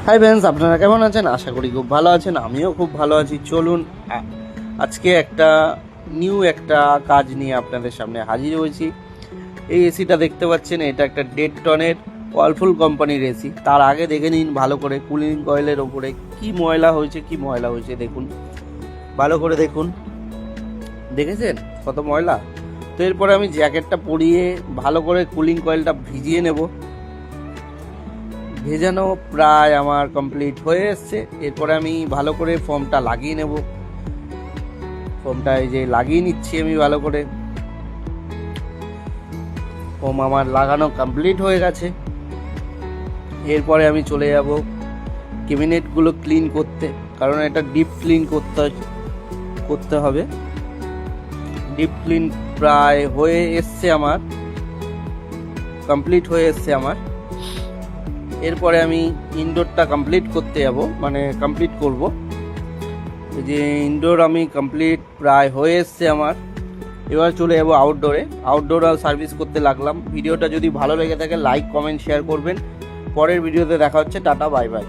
Hi friends, আপনারা কেমন আছেন? আশা করি খুব ভালো আছেন। আমিও খুব ভালো আছি। চলুন আজকে নিউ একটা কাজ নিয়ে আপনাদের সামনে হাজির হয়েছি। এই এসিটা দেখতে পাচ্ছেন, এটা একটা 1.5 টনের ওয়ালফুল কোম্পানির এসি। তার আগে দেখে নিন ভালো করে কুলিং কয়েলের ওপরে কি ময়লা হয়েছে দেখুন, ভালো করে দেখুন। দেখেছেন কত ময়লা? তো এরপরে আমি জ্যাকেটটা পরিয়ে ভালো করে কুলিং কয়েলটা ভিজিয়ে নেব। ভেজানো প্রায় আমার কমপ্লিট হয়ে এসছে। এরপরে আমি ভালো করে ফোমটা লাগিয়ে নেব। ফোমটা এই যে লাগিয়ে নিচ্ছি আমি ভালো করে। ফোম আমার লাগানো কমপ্লিট হয়ে গেছে। এরপরে আমি চলে যাব ক্যাবিনেটগুলো ক্লিন করতে, কারণ এটা ডিপ ক্লিন করতে হবে। ডিপ ক্লিন প্রায় হয়ে এসছে আমার, কমপ্লিট হয়ে এসছে আমার। এরপরে আমি ইনডোরটা কমপ্লিট করব। যে ইনডোর আমি কমপ্লিট প্রায় হয়ে এসছে আমার। এবার চলে যাবো আউটডোর সার্ভিস করতে লাগলাম। ভিডিওটা যদি ভালো লেগে থাকে লাইক কমেন্ট শেয়ার করবেন। পরের ভিডিওতে দেখা হচ্ছে। Tata, bye bye.